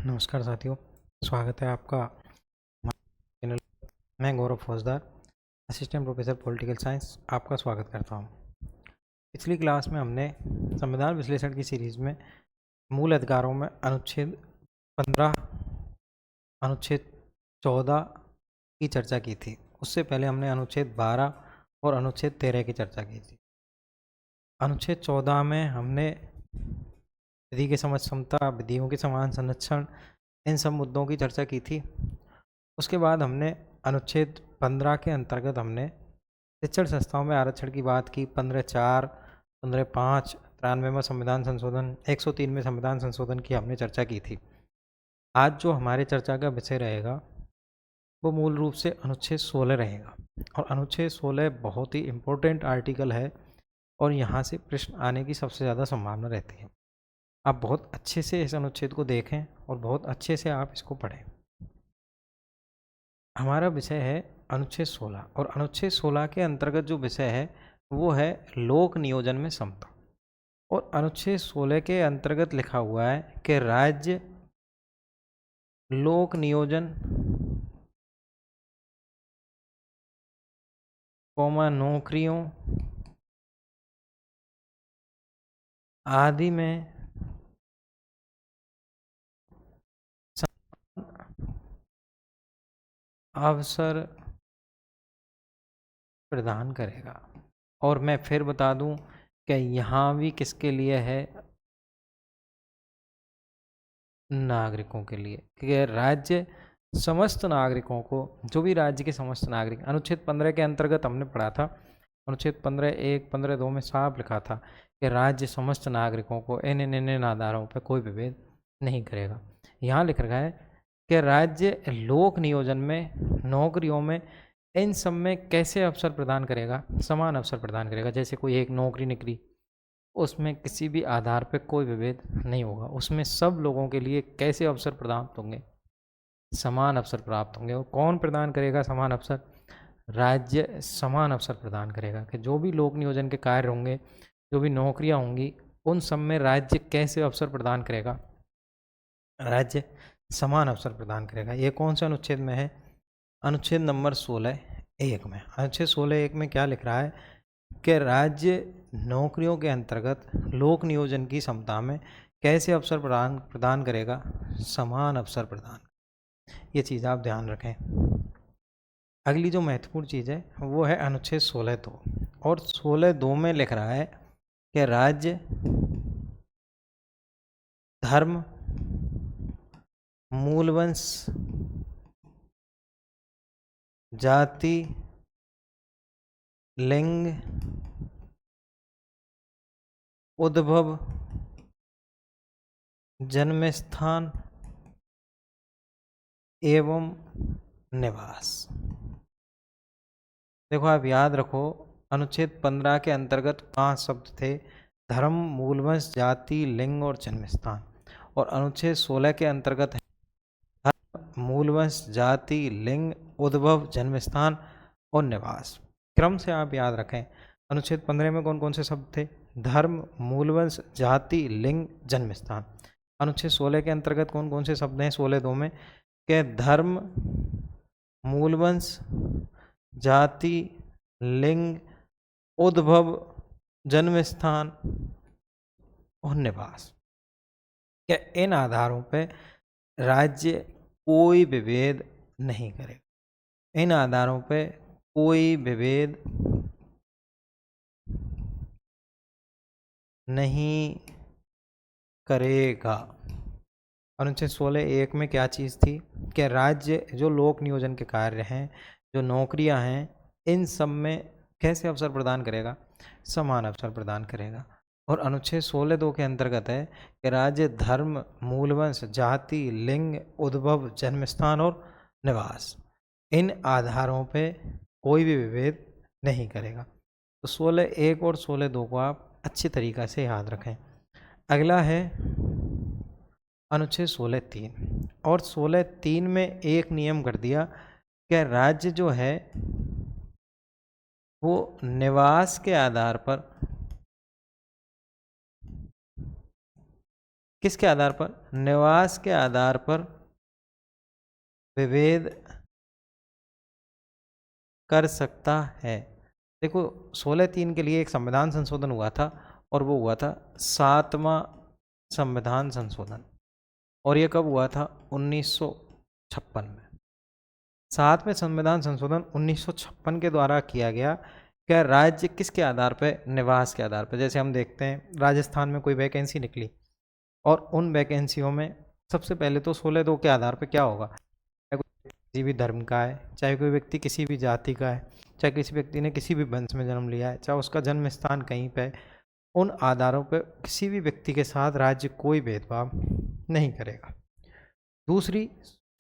नमस्कार साथियों, स्वागत है आपका हमारे चैनल। मैं गौरव फौजदार, असिस्टेंट प्रोफेसर पॉलिटिकल साइंस, आपका स्वागत करता हूं। पिछली क्लास में हमने संविधान विश्लेषण की सीरीज में मूल अधिकारों में अनुच्छेद 15, अनुच्छेद 14 की चर्चा की थी। उससे पहले हमने अनुच्छेद 12 और अनुच्छेद 13 की चर्चा की थी। अनुच्छेद 14 में हमने विधि की समझ क्षमता, विधियों की समान संरक्षण, इन सब मुद्दों की चर्चा की थी। उसके बाद हमने अनुच्छेद 15 के अंतर्गत हमने शिक्षण संस्थाओं में आरक्षण की बात की। 15(4), 15(5), 93 में संविधान संशोधन, 103 में संविधान संशोधन की हमने चर्चा की थी। आज जो हमारे चर्चा का विषय रहेगा वो मूल रूप से अनुच्छेद 16 रहेगा। और अनुच्छेद 16 बहुत ही इम्पोर्टेंट आर्टिकल है और यहाँ से प्रश्न आने की सबसे ज़्यादा संभावना रहती है। आप बहुत अच्छे से इस अनुच्छेद को देखें और बहुत अच्छे से आप इसको पढ़ें। हमारा विषय है अनुच्छेद 16 और अनुच्छेद 16 के अंतर्गत जो विषय है वो है लोक नियोजन में समता। और अनुच्छेद 16 के अंतर्गत लिखा हुआ है कि राज्य लोक नियोजन नौकरियों आदि में अवसर प्रदान करेगा। और मैं फिर बता दूं कि यहाँ भी किसके लिए है? नागरिकों के लिए। कि राज्य समस्त नागरिकों को, जो भी राज्य के समस्त नागरिक, अनुच्छेद 15 के अंतर्गत हमने पढ़ा था, अनुच्छेद 15(1), 15(2) में साफ लिखा था कि राज्य समस्त नागरिकों को इन आधारों पर कोई विभेद नहीं करेगा। यहाँ लिख रखा है कि राज्य लोक नियोजन में, नौकरियों में, इन सब में कैसे अवसर प्रदान करेगा? समान अवसर प्रदान करेगा। जैसे कोई एक नौकरी निकली, उसमें किसी भी आधार पर कोई विभेद नहीं होगा। उसमें सब लोगों के लिए कैसे अवसर प्राप्त होंगे? समान अवसर प्राप्त होंगे। और कौन प्रदान करेगा समान अवसर? राज्य समान अवसर प्रदान करेगा। कि जो भी लोक नियोजन के कार्य होंगे, जो भी नौकरियां होंगी, उन सब में राज्य कैसे अवसर प्रदान करेगा? राज्य समान अवसर प्रदान करेगा। ये कौन से अनुच्छेद में है? अनुच्छेद नंबर 16(1) में। अनुच्छेद 16(1) में क्या लिख रहा है कि राज्य नौकरियों के अंतर्गत लोक नियोजन की समता में कैसे अवसर प्रदान करेगा? समान अवसर प्रदान। ये चीज़ आप ध्यान रखें। अगली जो महत्वपूर्ण चीज़ है वो है अनुच्छेद 16(2). और 16(2) में लिख रहा है कि राज्य धर्म, मूलवंश, जाति, लिंग, उद्भव, जन्म स्थान एवं निवास। देखो, आप याद रखो, अनुच्छेद 15 के अंतर्गत 5 शब्द थे: धर्म, मूलवंश, जाति, लिंग और जन्म स्थान। और अनुच्छेद 16 के अंतर्गत है धर्म, मूलवंश, जाति, लिंग, उद्भव, जन्म स्थान और निवास। क्रम से आप याद रखें। अनुच्छेद 15 में कौन कौन से शब्द थे? धर्म, मूलवंश, जाति, लिंग, जन्म स्थान। अनुच्छेद 16 के अंतर्गत कौन कौन से शब्द हैं 16(2) में? कि धर्म, मूलवंश, जाति, लिंग, उद्भव, जन्म स्थान और निवास। क्या इन आधारों पर राज्य कोई विभेद नहीं करेगा? इन आधारों पर कोई विभेद नहीं करेगा। अनुच्छेद 16(1) में क्या चीज़ थी? कि राज्य जो लोक नियोजन के कार्य हैं, जो नौकरियां हैं, इन सब में कैसे अवसर प्रदान करेगा? समान अवसर प्रदान करेगा। और अनुच्छेद 16(2) के अंतर्गत है कि राज्य धर्म, मूलवंश, जाति, लिंग, उद्भव, जन्म स्थान और निवास, इन आधारों पे कोई भी विभेद नहीं करेगा। तो 16(1) और 16(2) को आप अच्छी तरीक़ा से याद रखें। अगला है अनुच्छेद 16(3). और 16(3) में एक नियम कर दिया कि राज्य जो है वो निवास के आधार पर किसके आधार पर? निवास के आधार पर विभेद कर सकता है। देखो 16(3) के लिए एक संविधान संशोधन हुआ था और वो हुआ था 7वां संविधान संशोधन, और ये कब हुआ था? 1956 में। 7वें संविधान संशोधन 1956 के द्वारा किया गया। क्या राज्य किसके आधार पर? निवास के आधार पर। जैसे हम देखते हैं राजस्थान में कोई वैकेंसी निकली और उन वैकेंसियों में सबसे पहले तो 16(2) के आधार पर क्या होगा? चाहे कोई किसी भी धर्म का है, चाहे कोई व्यक्ति किसी भी जाति का है, चाहे किसी व्यक्ति ने किसी भी वंश में जन्म लिया है, चाहे उसका जन्म स्थान कहीं पे, उन आधारों पर किसी भी व्यक्ति के साथ राज्य कोई भेदभाव नहीं करेगा। दूसरी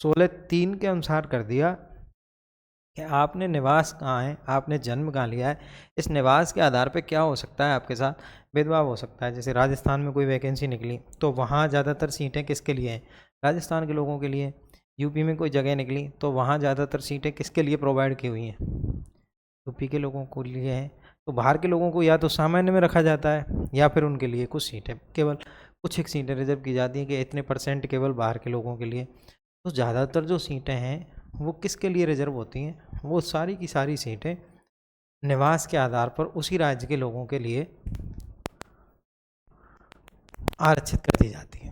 16(3) के अनुसार कर दिया कि आपने निवास कहाँ है, आपने जन्म कहाँ लिया है, इस निवास के आधार पे क्या हो सकता है? आपके साथ भेदभाव हो सकता है। जैसे राजस्थान में कोई वैकेंसी निकली तो वहाँ ज़्यादातर सीटें किसके लिए हैं? राजस्थान के लोगों के लिए। यूपी में कोई जगह निकली तो वहाँ ज़्यादातर सीटें किसके लिए प्रोवाइड की हुई हैं? यूपी के लोगों को लिए हैं। तो बाहर के लोगों को या तो सामान्य में रखा जाता है या फिर उनके लिए कुछ सीटें, केवल कुछ एक सीटें रिजर्व की जाती हैं कि इतने % केवल बाहर के लोगों के लिए। तो ज़्यादातर जो सीटें हैं वो किसके लिए रिजर्व होती हैं? वो सारी की सारी सीटें निवास के आधार पर उसी राज्य के लोगों के लिए आरक्षित कर दी जाती है।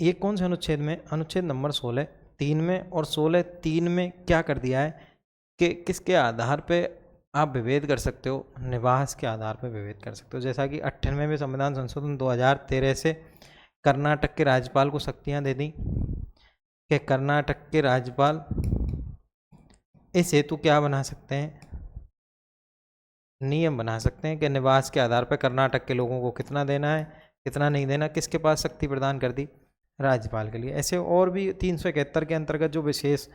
ये कौन से अनुच्छेद में? अनुच्छेद नंबर 16(3) में। और 16(3) में क्या कर दिया है कि किसके आधार पे आप विभेद कर सकते हो? निवास के आधार पर विभेद कर सकते हो। जैसा कि 98वें संविधान संशोधन 2013 से कर्नाटक के राज्यपाल को शक्तियाँ दे दी कि कर्नाटक के राज्यपाल इस हेतु क्या बना सकते हैं? नियम बना सकते हैं कि निवास के आधार पर कर्नाटक के लोगों को कितना देना है, कितना नहीं देना। किसके पास शक्ति प्रदान कर दी? राज्यपाल के लिए। ऐसे और भी 371 के अंतर्गत जो विशेष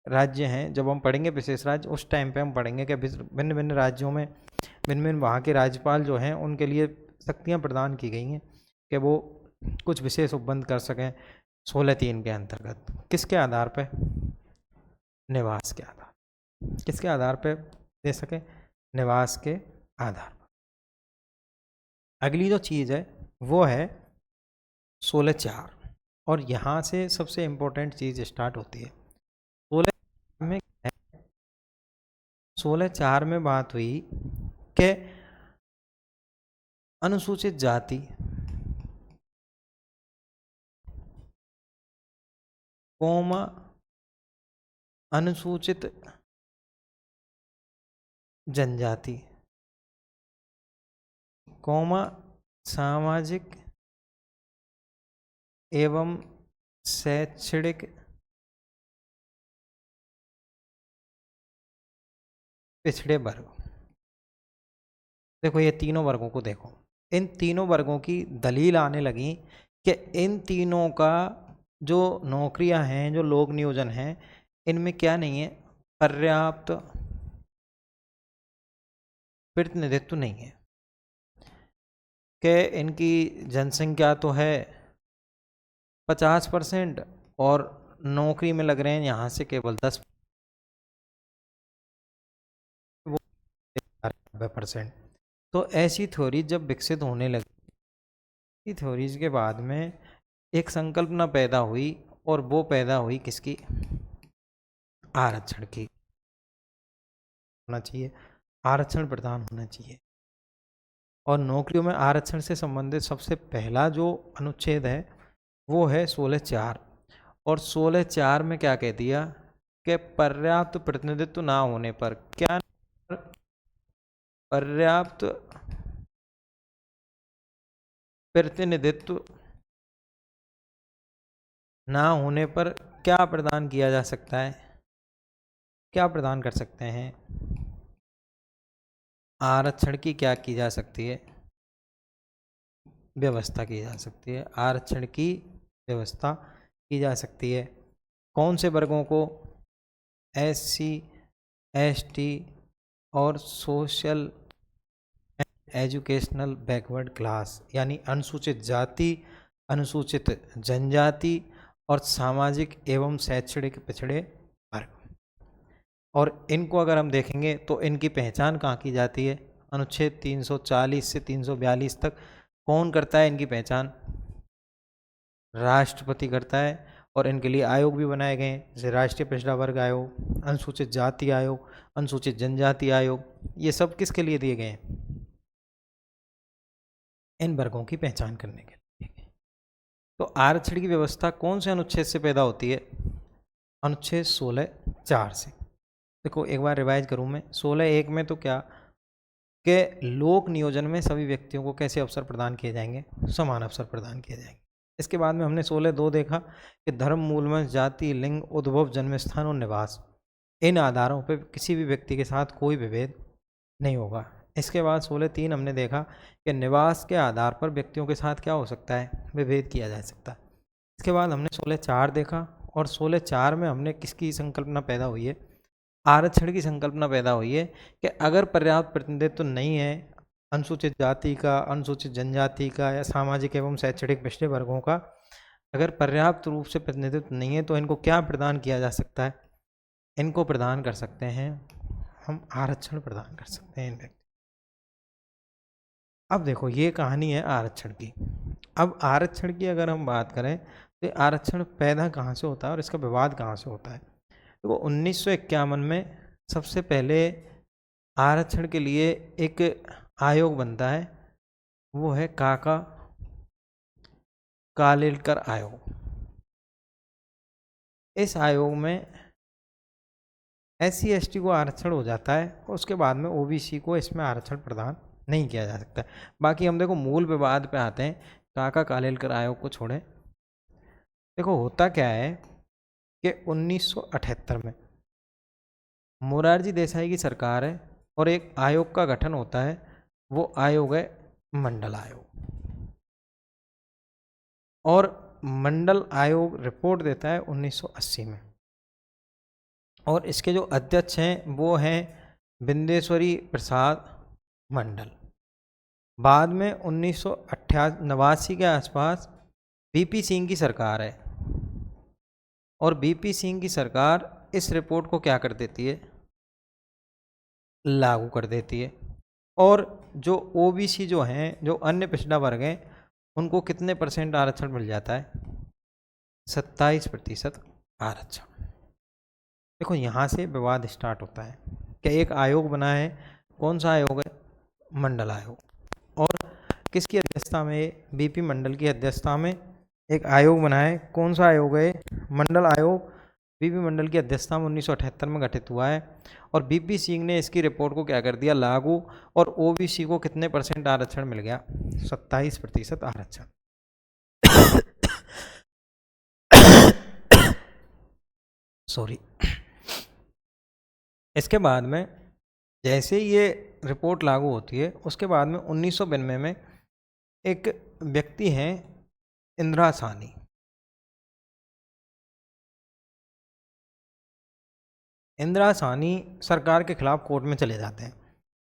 राज्य हैं, जब हम पढ़ेंगे विशेष राज्य उस टाइम पे हम पढ़ेंगे कि भिन्न भिन्न राज्यों में भिन्न भिन्न वहाँ के राज्यपाल जो हैं उनके लिए शक्तियाँ प्रदान की गई हैं कि वो कुछ विशेष उपबंध कर सकें 16(3) के अंतर्गत। किसके आधार पर? निवास के आधार। किसके आधार पर दे सके? निवास के आधार पर। अगली जो चीज़ है वो है 16(4), और यहाँ से सबसे इम्पोर्टेंट चीज़ स्टार्ट होती है। 16(4) में बात हुई कि अनुसूचित जाति कोमा अनुसूचित जनजाति कोमा सामाजिक एवं शैक्षणिक पिछड़े वर्ग। देखो ये तीनों वर्गों को देखो, इन तीनों वर्गों की दलील आने लगी कि इन तीनों का जो नौकरियां हैं, जो लोक नियोजन हैं, इनमें क्या नहीं है? पर्याप्त प्रतिनिधित्व नहीं है। कि इनकी जनसंख्या तो है 50% और नौकरी में लग रहे हैं यहाँ से केवल 10%। तो ऐसी थ्योरी जब विकसित होने लगी, थ्योरीज के बाद में एक संकल्पना पैदा हुई, और वो पैदा हुई किसकी? आरक्षण की। होना चाहिए, आरक्षण प्रदान होना चाहिए। और नौकरियों में आरक्षण से संबंधित सबसे पहला जो अनुच्छेद है वो है 16(4). और 16(4) में क्या कह दिया कि पर्याप्त प्रतिनिधित्व ना होने पर, क्या पर्याप्त प्रतिनिधित्व ना होने पर क्या प्रदान किया जा सकता है? क्या प्रदान कर सकते हैं? आरक्षण की क्या की जा सकती है? व्यवस्था की जा सकती है। आरक्षण की व्यवस्था की जा सकती है। कौन से वर्गों को? SC, ST और सोशल एजुकेशनल बैकवर्ड क्लास, यानी अनुसूचित जाति, अनुसूचित जनजाति और सामाजिक एवं शैक्षणिक पिछड़े वर्ग। और इनको अगर हम देखेंगे तो इनकी पहचान कहाँ की जाती है? अनुच्छेद 340 से 342 तक कौन करता है इनकी पहचान? राष्ट्रपति करता है। और इनके लिए आयोग भी बनाए गए हैं, जैसे राष्ट्रीय पिछड़ा वर्ग आयोग, अनुसूचित जाति आयोग, अनुसूचित जनजाति आयोग। ये सब किसके लिए दिए गए हैं? इन वर्गों की पहचान करने के लिए। तो आरक्षण की व्यवस्था कौन से अनुच्छेद से पैदा होती है? अनुच्छेद 16(4) से। देखो एक बार रिवाइज करूं मैं। 16(1) में तो क्या कि लोक नियोजन में सभी व्यक्तियों को कैसे अवसर प्रदान किए जाएंगे? समान अवसर प्रदान किए जाएंगे। इसके बाद में हमने 16(2) देखा कि धर्म, मूलवंश, जाति, लिंग, उद्भव, जन्म स्थान और निवास, इन आधारों पर किसी भी व्यक्ति के साथ कोई विभेद नहीं होगा। इसके बाद 16(3) हमने देखा कि निवास के आधार पर व्यक्तियों के साथ क्या हो सकता है? विभेद किया जा सकता है। इसके बाद हमने 16(4) देखा, और 16(4) में हमने किसकी संकल्पना पैदा हुई है? आरक्षण की संकल्पना पैदा हुई है कि अगर पर्याप्त प्रतिनिधित्व तो नहीं है अनुसूचित जाति का, अनुसूचित जनजाति का या सामाजिक एवं शैक्षणिक पिछड़े वर्गों का, अगर पर्याप्त रूप से प्रतिनिधित्व नहीं है तो इनको क्या प्रदान किया जा सकता है? इनको प्रदान कर सकते हैं हम, आरक्षण प्रदान कर सकते हैं इन व्यक्ति। अब देखो ये कहानी है आरक्षण की। अब आरक्षण की अगर हम बात करें तो आरक्षण पैदा कहाँ से होता है और इसका विवाद कहाँ से होता है? देखो 1951 में सबसे पहले आरक्षण के लिए एक आयोग बनता है, वो है काका कालेलकर आयोग। इस आयोग में SC/ST को आरक्षण हो जाता है, और उसके बाद में OBC को इसमें आरक्षण प्रदान नहीं किया जा सकता। बाकी हम देखो मूल विवाद पे आते हैं, काका कालेलकर आयोग को छोड़ें। देखो होता क्या है कि 1978 में मोरारजी देसाई की सरकार है और एक आयोग का गठन होता है, वो आयोग है मंडल आयोग। और मंडल आयोग रिपोर्ट देता है 1980 में, और इसके जो अध्यक्ष हैं वो हैं बिंदेश्वरी प्रसाद मंडल। बाद में 1989 के आसपास VP सिंह की सरकार है, और VP सिंह की सरकार इस रिपोर्ट को क्या कर देती है? लागू कर देती है। और जो OBC जो हैं, जो अन्य पिछड़ा वर्ग हैं, उनको कितने % आरक्षण मिल जाता है? 27% आरक्षण। देखो यहाँ से विवाद स्टार्ट होता है कि एक आयोग बना है, कौन सा आयोग है? मंडल आयोग। और किसकी अध्यक्षता में? BP मंडल की अध्यक्षता में एक आयोग बना है, कौन सा आयोग है? मंडल आयोग। BP मंडल की अध्यक्षता में 1978 में गठित हुआ है, और VP सिंह ने इसकी रिपोर्ट को क्या कर दिया? लागू। और OBC को कितने % आरक्षण मिल गया? 27% आरक्षण। सॉरी। इसके बाद में जैसे ही ये रिपोर्ट लागू होती है, उसके बाद में 1992 में एक व्यक्ति हैं इंदिरा साहनी। इंदिरा साहनी सरकार के खिलाफ कोर्ट में चले जाते हैं,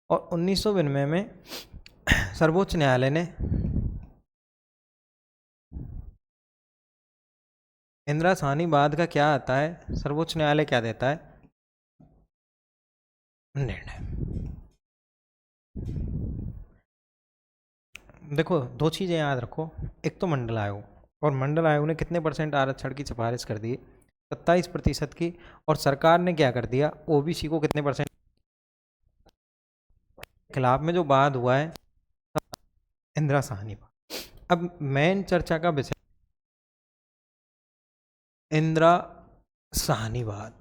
और 1992 में सर्वोच्च न्यायालय ने इंदिरा साहनी बाद का क्या आता है? सर्वोच्च न्यायालय क्या देता है? निर्णय। देखो दो चीज़ें याद रखो, एक तो मंडल आयोग, और मंडल आयोग ने कितने % आरक्षण की सिफारिश कर दी? 27% की। और सरकार ने क्या कर दिया? OBC को कितने % खिलाफ में जो वाद हुआ है इंदिरा साहनी पर। अब मेन चर्चा का विषय इंदिरा साहनी वाद,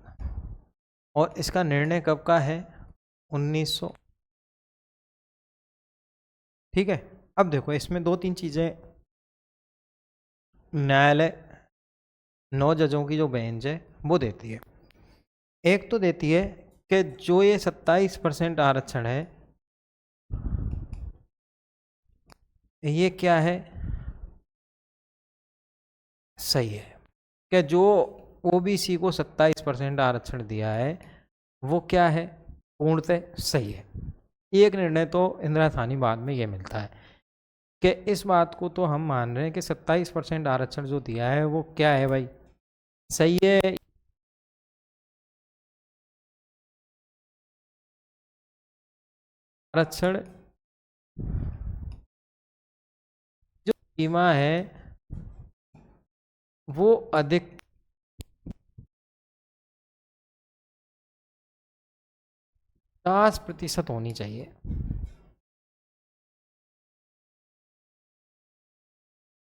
और इसका निर्णय कब का है? 1900। ठीक है। अब देखो इसमें 2-3 चीज़ें न्यायालय 9 जजों की जो बेंच है वो देती है। एक तो देती है कि जो ये 27% आरक्षण है, ये क्या है? सही है। कि जो OBC को 27% आरक्षण दिया है वो क्या है? पूर्णतः सही है। एक निर्णय तो इंदिरा साहनी बाद में ये मिलता है कि इस बात को तो हम मान रहे हैं कि 27% आरक्षण जो दिया है वो क्या है भाई? सही है। आरक्षण जो सीमा है वो अधिक 50% होनी चाहिए।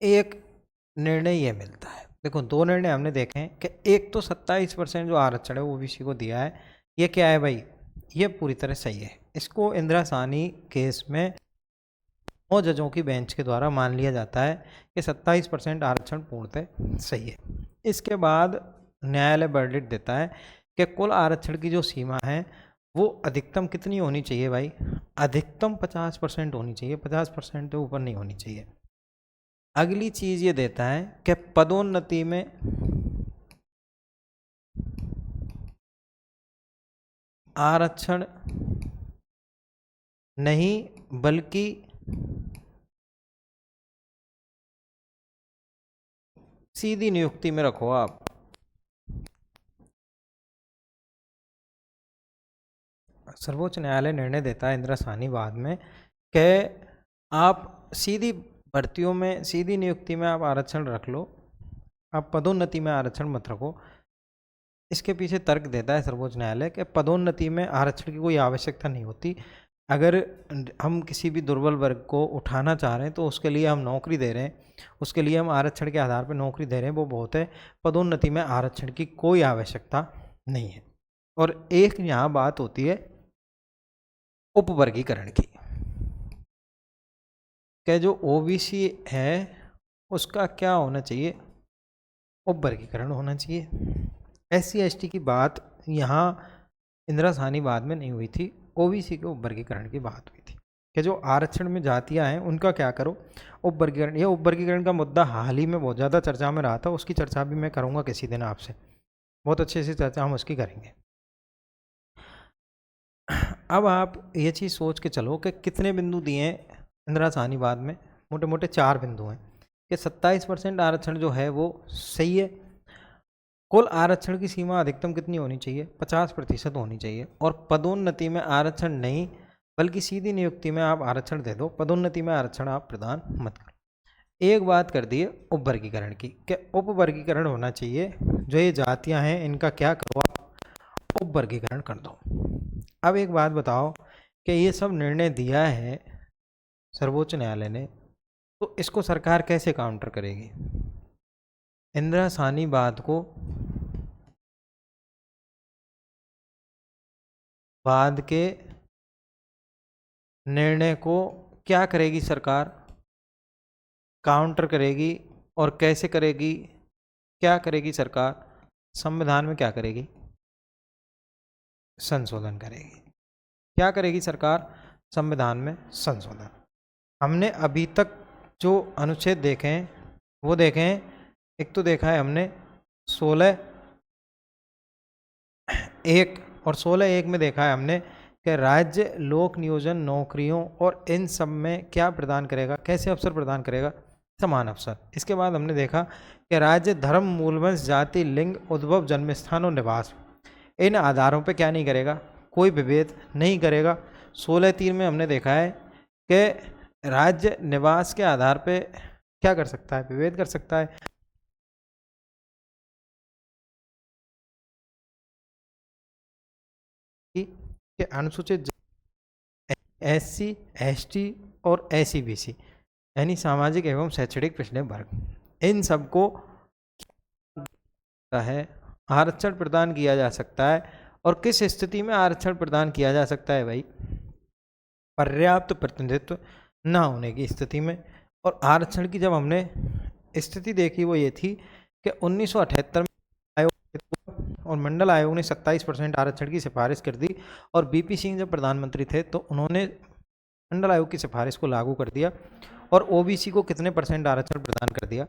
एक निर्णय ये मिलता है, देखो दो निर्णय हमने देखे हैं कि एक तो 27% जो आरक्षण है ओबीसी को दिया है, ये क्या है भाई, ये पूरी तरह सही है। इसको इंदिरा साहनी केस में 9 जजों की बेंच के द्वारा मान लिया जाता है कि 27% आरक्षण पूर्णतः सही है। इसके बाद न्यायालय वर्डिक्ट देता है कि कुल आरक्षण की जो सीमा है वो अधिकतम कितनी होनी चाहिए भाई, अधिकतम 50% होनी चाहिए, 50% से ऊपर नहीं होनी चाहिए। अगली चीज ये देता है कि पदोन्नति में आरक्षण नहीं बल्कि सीधी नियुक्ति में रखो आप। सर्वोच्च न्यायालय निर्णय देता है इंदिरा साहनी वाद में कि आप सीधी भर्तियों में, सीधी नियुक्ति में आप आरक्षण रख लो, आप पदोन्नति में आरक्षण मत रखो। इसके पीछे तर्क देता है सर्वोच्च न्यायालय कि पदोन्नति में आरक्षण की कोई आवश्यकता नहीं होती। अगर हम किसी भी दुर्बल वर्ग को उठाना चाह रहे हैं तो उसके लिए हम नौकरी दे रहे हैं, उसके लिए हम आरक्षण के आधार पर नौकरी दे रहे हैं, वो बहुत है। पदोन्नति में आरक्षण की कोई आवश्यकता नहीं है। और एक यहाँ बात होती है उपवर्गीकरण की, कि जो ओबीसी है उसका क्या होना चाहिए, उपवर्गीकरण होना चाहिए। एससी एसटी की बात यहाँ इंदिरा साहनी वाद में नहीं हुई थी, ओबीसी के उपवर्गीकरण की बात हुई थी कि जो आरक्षण में जातियां हैं उनका क्या करो, उपवर्गीकरण। ये उपवर्गीकरण का मुद्दा हाल ही में बहुत ज़्यादा चर्चा में रहा था, उसकी चर्चा भी मैं करूँगा किसी दिन आपसे, बहुत अच्छे से चर्चा हम उसकी करेंगे। अब आप ये चीज़ सोच के चलो कि कितने बिंदु दिए हैं इंदिरा साहनी वाद में, मोटे मोटे 4 बिंदु हैं कि 27% आरक्षण जो है वो सही है। कुल आरक्षण की सीमा अधिकतम कितनी होनी चाहिए, 50% होनी चाहिए। और पदोन्नति में आरक्षण नहीं बल्कि सीधी नियुक्ति में आप आरक्षण दे दो, पदोन्नति में आरक्षण आप प्रदान मत करो। एक बात कर दी है उपवर्गीकरण की, कि उपवर्गीकरण होना चाहिए, जो ये जातियां हैं इनका क्या करो आप उपवर्गीकरण कर दो। अब एक बात बताओ कि ये सब निर्णय दिया है सर्वोच्च न्यायालय ने, तो इसको सरकार कैसे काउंटर करेगी। इंदिरा साहनी वाद को, वाद के निर्णय को क्या करेगी सरकार, काउंटर करेगी। और कैसे करेगी, क्या करेगी सरकार, संविधान में क्या करेगी, संशोधन करेगी। क्या करेगी सरकार, संविधान में संशोधन। हमने अभी तक जो अनुच्छेद देखे हैं वो देखे हैं, एक तो देखा है हमने 16(1) और 16(1) में देखा है हमने कि राज्य लोक नियोजन नौकरियों और इन सब में क्या प्रदान करेगा, कैसे अवसर प्रदान करेगा, समान अवसर। इसके बाद हमने देखा कि राज्य धर्म, मूलवंश, जाति, लिंग, उद्भव, जन्मस्थान और निवास, इन आधारों पे क्या नहीं करेगा, कोई विभेद नहीं करेगा। 16(3) में हमने देखा है कि राज्य निवास के आधार पे क्या कर सकता है, विभेद कर सकता है। कि अनुसूचित एससी, एसटी और एससी बीसी यानी सामाजिक एवं शैक्षणिक पिछड़े वर्ग, इन सबको है आरक्षण प्रदान किया जा सकता है। और किस स्थिति में आरक्षण प्रदान किया जा सकता है भाई, पर्याप्त प्रतिनिधित्व न होने की स्थिति में। और आरक्षण की जब हमने स्थिति देखी वो ये थी कि 1978 में आयोग और मंडल आयोग ने 27% आरक्षण की सिफारिश कर दी, और बीपी सिंह जब प्रधानमंत्री थे तो उन्होंने मंडल आयोग की सिफारिश को लागू कर दिया और ओबीसी को कितने परसेंट आरक्षण प्रदान कर दिया,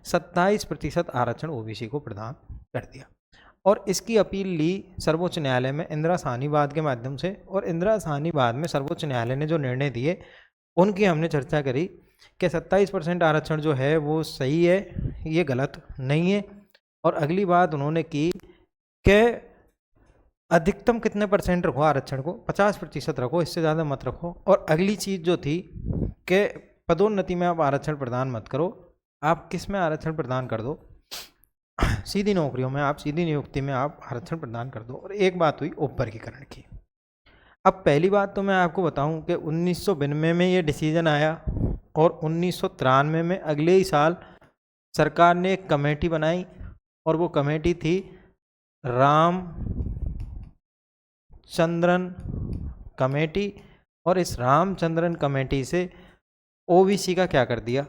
27% आरक्षण ओबीसी को प्रदान कर दिया। और इसकी अपील ली सर्वोच्च न्यायालय में इंदिरा साहनी वाद के माध्यम से। और इंदिरा साहनी वाद में सर्वोच्च न्यायालय ने जो निर्णय दिए उनकी हमने चर्चा करी कि 27% आरक्षण जो है वो सही है, ये गलत नहीं है। और अगली बात उन्होंने की कि अधिकतम कितने परसेंट रखो आरक्षण को, 50% रखो, इससे ज़्यादा मत रखो। और अगली चीज़ जो थी कि पदोन्नति में आप आरक्षण प्रदान मत करो, आप किस में आरक्षण प्रदान कर दो, सीधी नौकरियों में आप, सीधी नियुक्ति में आप आरक्षण प्रदान कर दो। और एक बात हुई उपवर्गीकरण की। अब पहली बात तो मैं आपको बताऊं कि 1992 में ये डिसीजन आया और 1993 में अगले ही साल सरकार ने एक कमेटी बनाई और वो कमेटी थी रामचंद्रन कमेटी। और इस रामचंद्रन कमेटी से ओबीसी का क्या कर दिया,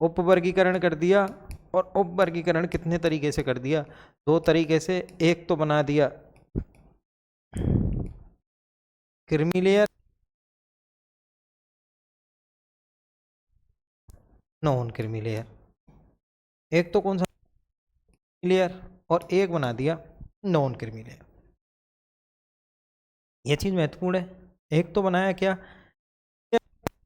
उपवर्गीकरण कर दिया। और उपवर्गीकरण कितने तरीके से कर दिया, दो तरीके से। एक तो बना दिया creamy layer, non creamy layer. एक तो कौन सा लेयर, और एक बना दिया नॉन क्रीमी लेयर। ये चीज महत्वपूर्ण है। एक तो बनाया क्या,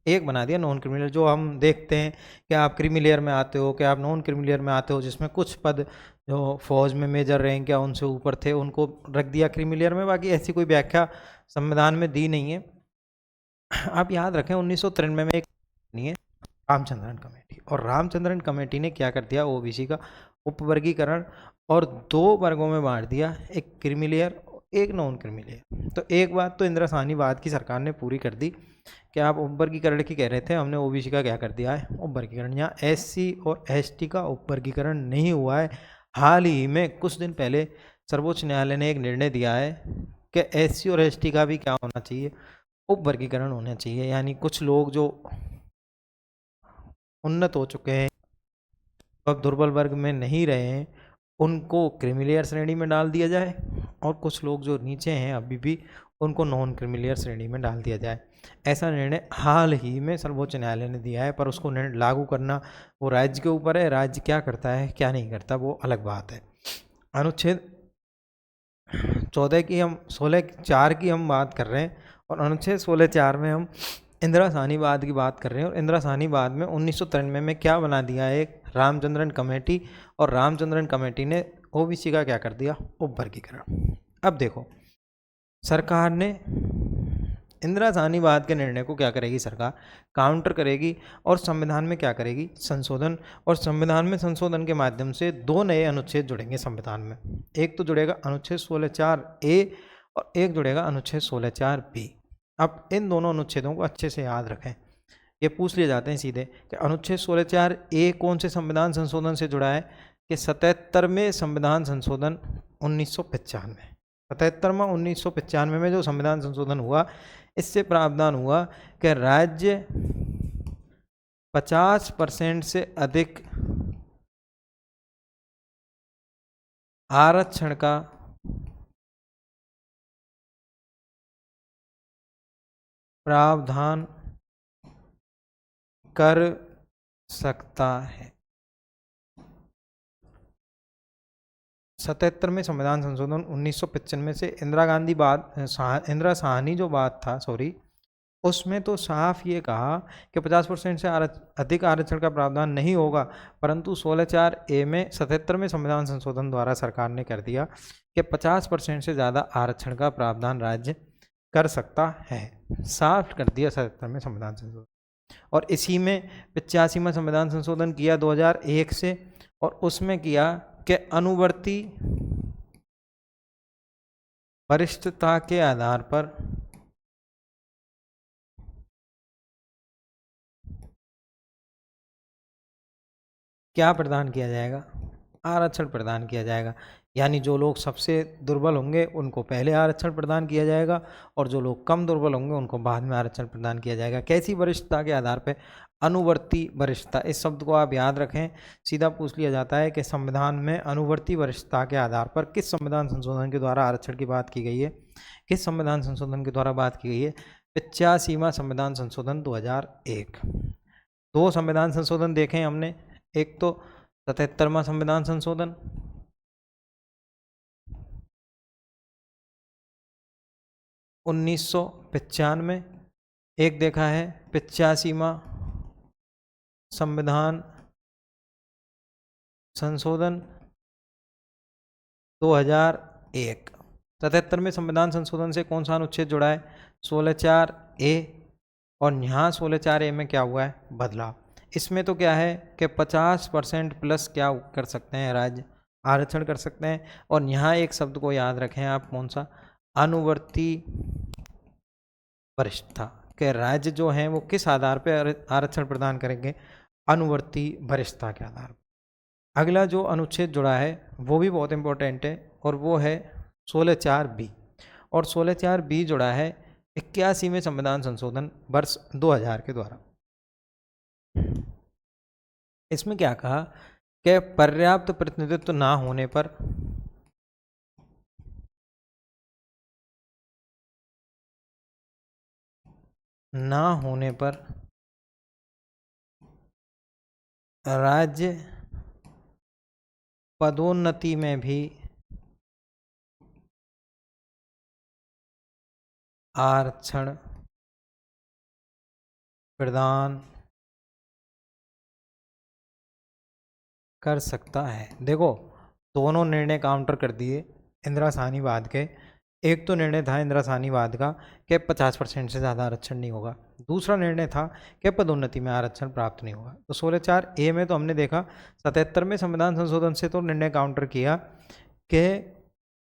एक बना दिया नॉन क्रीमी लेयर। जो हम देखते हैं कि आप क्रीमी लेयर में आते हो, कि आप नॉन क्रीमी लेयर में आते हो, जिसमें कुछ पद जो फौज में मेजर रैंक या उनसे ऊपर थे उनको रख दिया क्रीमी लेयर में। बाकी ऐसी कोई व्याख्या संविधान में दी नहीं है। आप याद रखें 1993 में एक नहीं है रामचंद्रन कमेटी, और रामचंद्रन कमेटी ने क्या कर दिया, ओबीसी का उपवर्गीकरण और दो वर्गों में बांट दिया, एक क्रीमी लेयर एक नॉन क्रीमी लेयर। तो एक बात तो इंदिरा साहनीवाद की सरकार ने पूरी कर दी कि आप उपवर्गीकरण की कह रहे थे, हमने ओबीसी का क्या कर दिया है, उपवर्गीकरण। यहाँ एससी और एसटी का उपवर्गीकरण नहीं हुआ है। हाल ही में कुछ दिन पहले सर्वोच्च न्यायालय ने एक निर्णय दिया है कि एससी और एसटी का भी क्या होना चाहिए, उपवर्गीकरण होना चाहिए। यानी कुछ लोग जो उन्नत हो चुके हैं, अब दुर्बल वर्ग में नहीं रहे हैं, उनको क्रीमिलेयर श्रेणी में डाल दिया जाए, और कुछ लोग जो नीचे हैं अभी भी उनको नॉन क्रीमिलेयर श्रेणी में डाल दिया जाए। ऐसा निर्णय हाल ही में सर्वोच्च न्यायालय ने दिया है, पर उसको निर्णय लागू करना वो राज्य के ऊपर है। राज्य क्या करता है क्या नहीं करता वो अलग बात है। अनुच्छेद 14 की हम 16(4) की हम बात कर रहे हैं, और अनुच्छेद 16(4) में हम इंदिरा साहनीवाद की बात कर रहे हैं। और इंदिरा साहनीवाद में 1993 में क्या बना दिया, एक रामचंद्रन कमेटी, और रामचंद्रन कमेटी ने ओबीसी का क्या कर दिया, उपवर्गीकरण। अब देखो सरकार ने इंदिरा साहनीवाद के निर्णय को क्या करेगी, सरकार काउंटर करेगी और संविधान में क्या करेगी, संशोधन। और संविधान में संशोधन के माध्यम से दो नए अनुच्छेद जुड़ेंगे संविधान में। एक तो जुड़ेगा अनुच्छेद 16(4)(a) और एक जुड़ेगा अनुच्छेद 16(4)(b). अब इन दोनों अनुच्छेदों को अच्छे से याद रखें। ये पूछ लिए जाते हैं सीधे कि अनुच्छेद 16(4)(a) कौन से संविधान संशोधन से जुड़ा है, कि 77वें संविधान संशोधन 1995। 77वां 1995 में जो संविधान संशोधन हुआ, इससे प्रावधान हुआ कि राज्य 50% से अधिक आरक्षण का प्रावधान कर सकता है। 77वें संविधान संशोधन 1995 से इंदिरा साहनी जो बात था, उसमें तो साफ ये कहा कि 50% से अधिक आरक्षण का प्रावधान नहीं होगा, परंतु 16(4)(a) में 77वें संविधान संशोधन द्वारा सरकार ने कर दिया कि 50% से ज़्यादा आरक्षण का प्रावधान राज्य कर सकता है। साफ कर दिया 77वें संविधान संशोधन। और इसी में 85वां संविधान संशोधन किया 2001 से, और उसमें किया कि अनुवर्ती वरिष्ठता के आधार पर क्या प्रदान किया जाएगा, आरक्षण प्रदान किया जाएगा। यानी जो लोग सबसे दुर्बल होंगे उनको पहले आरक्षण प्रदान किया जाएगा, और जो लोग कम दुर्बल होंगे उनको बाद में आरक्षण प्रदान किया जाएगा। कैसी वरिष्ठता के आधार पर, अनुवर्ती वरिष्ठता। इस शब्द को आप याद रखें, सीधा पूछ लिया जाता है कि संविधान में अनुवर्ती वरिष्ठता के आधार पर किस संविधान संशोधन के द्वारा आरक्षण की बात की गई है, किस संविधान संशोधन के द्वारा बात की गई है, 85वां संविधान संशोधन 2001। दो संविधान संशोधन देखें हमने, एक तो 77वां संविधान संशोधन 1995, एक देखा है 85वां संविधान संशोधन 2001। 77वें संविधान संशोधन से कौन सा अनुच्छेद जुड़ा है, 16(4)(a), और यहाँ 16(4)(a) में क्या हुआ है, बदलाव। इसमें तो क्या है कि 50% प्लस क्या कर सकते हैं, राज्य आरक्षण कर सकते हैं। और यहाँ एक शब्द को याद रखें आप, कौन सा, अनुवर्ती वरिष्ठता, के राज्य जो हैं वो किस आधार पर आरक्षण प्रदान करेंगे, अनुवर्ती वरिष्ठता के आधार पर। अगला जो अनुच्छेद जुड़ा है वो भी बहुत इंपॉर्टेंट है, और वो है 16(4)(b), और 16(4)(b) जुड़ा है 81वें संविधान संशोधन वर्ष 2000 के द्वारा। इसमें क्या कहा कि पर्याप्त प्रतिनिधित्व ना होने पर राज्य पदोन्नति में भी आरक्षण प्रदान कर सकता है। देखो, दोनों निर्णय काउंटर कर दिए इंदिरा साहनीवाद के। एक तो निर्णय था इंदिरा साहनीवाद का कि 50% से ज़्यादा आरक्षण नहीं होगा, दूसरा निर्णय था कि पदोन्नति में आरक्षण प्राप्त नहीं होगा। तो 16(4)(a) में तो हमने देखा 77वें संविधान संशोधन से तो निर्णय काउंटर किया कि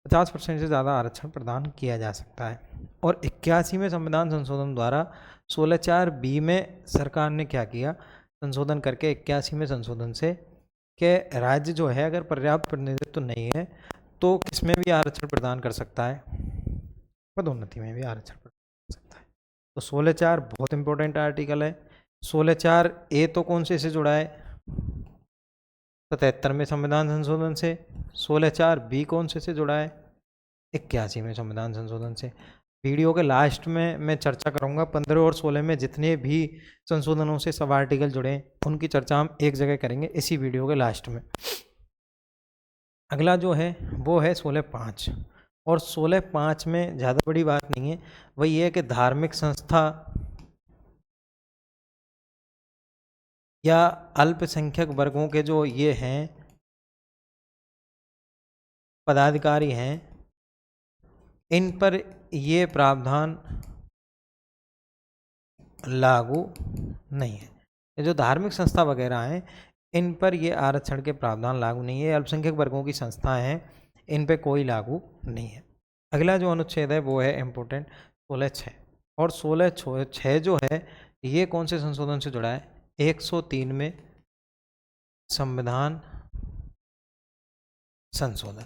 50% से ज़्यादा आरक्षण प्रदान किया जा सकता है। और 81वें संविधान संशोधन द्वारा 16(4)(b) में सरकार ने क्या किया, संशोधन करके 81वें संशोधन से कि राज्य जो है अगर पर्याप्त प्रतिनिधित्व नहीं है तो किसमें भी आरक्षण प्रदान कर सकता है, पदोन्नति में भी आरक्षण प्रदान कर सकता है। तो 16(4) बहुत इंपॉर्टेंट आर्टिकल है। 16(4)(a) तो कौन से जुड़ा है, 77वें संविधान संशोधन से। 16(4)(b) कौन से जुड़ा है, 81वें संविधान संशोधन से। वीडियो के लास्ट में मैं चर्चा करूंगा 15 और 16 में जितने भी संशोधनों से सब आर्टिकल जुड़े हैं उनकी चर्चा हम एक जगह करेंगे इसी वीडियो के लास्ट में। अगला जो है वो है 16(5), और 16(5) में ज़्यादा बड़ी बात नहीं है, वही ये है कि धार्मिक संस्था या अल्पसंख्यक वर्गों के जो ये हैं पदाधिकारी हैं, इन पर ये प्रावधान लागू नहीं है। ये जो धार्मिक संस्था वगैरह हैं इन पर ये आरक्षण के प्रावधान लागू नहीं है। अल्पसंख्यक वर्गों की संस्थाएं हैं, इन पे कोई लागू नहीं है। अगला जो अनुच्छेद है वो है इम्पोर्टेंट 16(6), और 16(6) जो है ये कौन से संशोधन से जुड़ा है, 103 में संविधान संशोधन।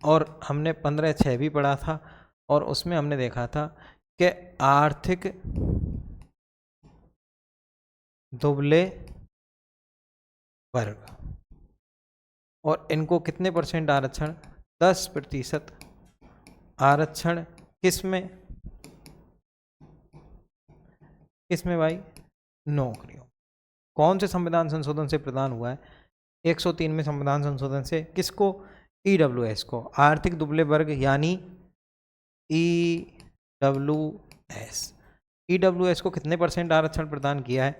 और हमने 15(6) भी पढ़ा था, और उसमें हमने देखा था कि आर्थिक दुबले वर्ग, और इनको कितने परसेंट आरक्षण, 10% आरक्षण किसमें भाई, नौकरियों। कौन से संविधान संशोधन से प्रदान हुआ है, 103 में संविधान संशोधन से। किसको, EWS को, आर्थिक दुबले वर्ग यानी EWS। EWS को कितने परसेंट आरक्षण प्रदान किया है,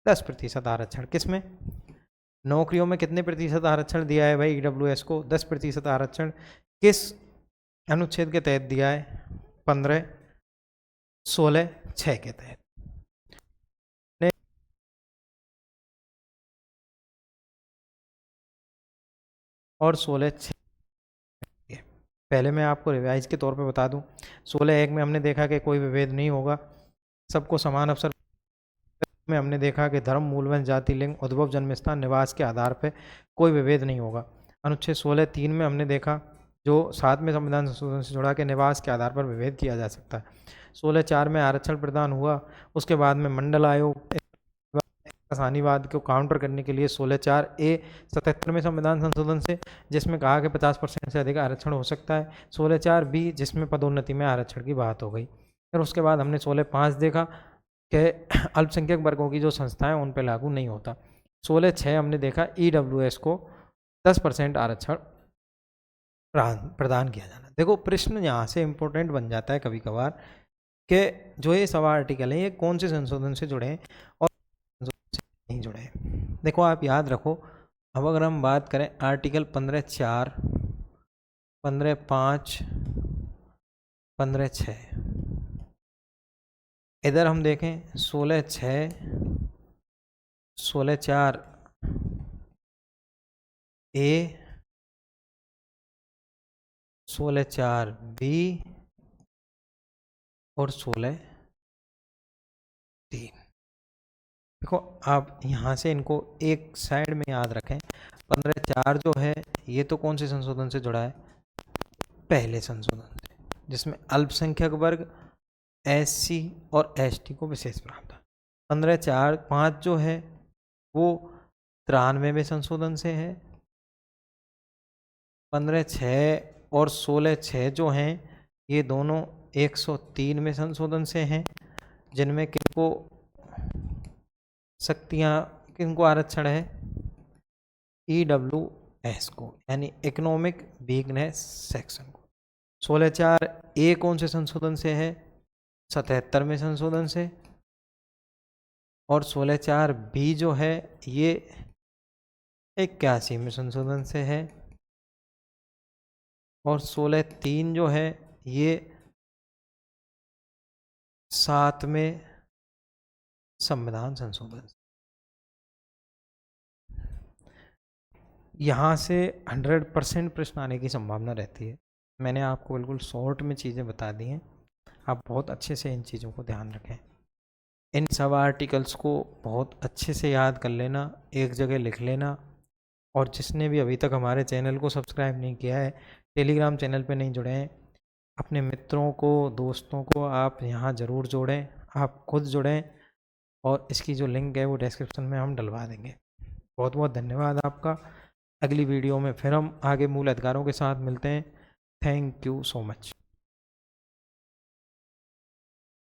10% आरक्षण। किसमें, नौकरियों में कितने प्रतिशत आरक्षण दिया है भाई, EWS को 10% आरक्षण। किस अनुच्छेद के तहत दिया है, 15(16)(6) के तहत। और 16(6), पहले मैं आपको रिवाइज के तौर पे बता दूं, 16(1) में हमने देखा कि कोई विभेद नहीं होगा, सबको समान अवसर में हमने देखा कि धर्म, मूलवंश, जाति, लिंग, उद्भव, जन्मस्थान, निवास के आधार पर कोई विभेद नहीं होगा। अनुच्छेद 16(3) में हमने देखा जो 7वें संविधान संशोधन से जुड़ा के निवास के आधार पर विभेद किया जा सकता है। 16(4) में आरक्षण प्रदान हुआ, उसके बाद में मंडल आयोग साहनीवाद को काउंटर करने के लिए 16(4)(a) 77वें संविधान संशोधन से, जिसमें कहा कि 50% से अधिक आरक्षण हो सकता है। 16(4)(b) जिसमें पदोन्नति में आरक्षण की बात हो गई। फिर उसके बाद हमने 16(5) देखा कि अल्पसंख्यक वर्गों की जो संस्थाएं उन पर लागू नहीं होता। 16(6) हमने देखा EWS को 10% आरक्षण प्रदान किया जाना। देखो, प्रश्न यहाँ से इम्पोर्टेंट बन जाता है कभी कभार कि जो ये सब आर्टिकल हैं ये कौन से संशोधन से जुड़े हैं और नहीं जुड़े हैं। देखो, आप याद रखो, अब अगर हम बात करें आर्टिकल 15(4), 15(5), 15(6), इधर हम देखें 16(6), 16(4) ए, 16(4) बी और 16(3). देखो आप यहाँ से इनको एक साइड में याद रखें। 15(4) जो है ये तो कौन से संशोधन से जुड़ा है? पहले संशोधन से, जिसमें अल्पसंख्यक वर्ग, SC और ST को विशेष प्रावधान। 15(4)(5) जो है वो 93वें संशोधन से है। 15(6) और 16(6) जो हैं ये दोनों 103वें संशोधन से हैं, जिनमें किनको शक्तियाँ, किनको आरक्षण है? EWS को, यानी इकोनॉमिक वीकनेस सेक्शन को। 16(4) ए कौन से संशोधन से है? 77वें संशोधन से। और 16(4) बी जो है ये 81वें संशोधन से है। और 16(3) जो है ये 7वें संविधान संशोधन। यहाँ से 100% प्रश्न आने की संभावना रहती है। मैंने आपको बिल्कुल शॉर्ट में चीज़ें बता दी हैं, आप बहुत अच्छे से इन चीज़ों को ध्यान रखें। इन सब आर्टिकल्स को बहुत अच्छे से याद कर लेना, एक जगह लिख लेना। और जिसने भी अभी तक हमारे चैनल को सब्सक्राइब नहीं किया है, टेलीग्राम चैनल पे नहीं जुड़े हैं, अपने मित्रों को, दोस्तों को आप यहाँ ज़रूर जोड़ें, आप खुद जुड़ें। और इसकी जो लिंक है वो डिस्क्रिप्शन में हम डलवा देंगे। बहुत बहुत धन्यवाद आपका। अगली वीडियो में फिर हम आगे मूल अधिकारों के साथ मिलते हैं। Thank you so much.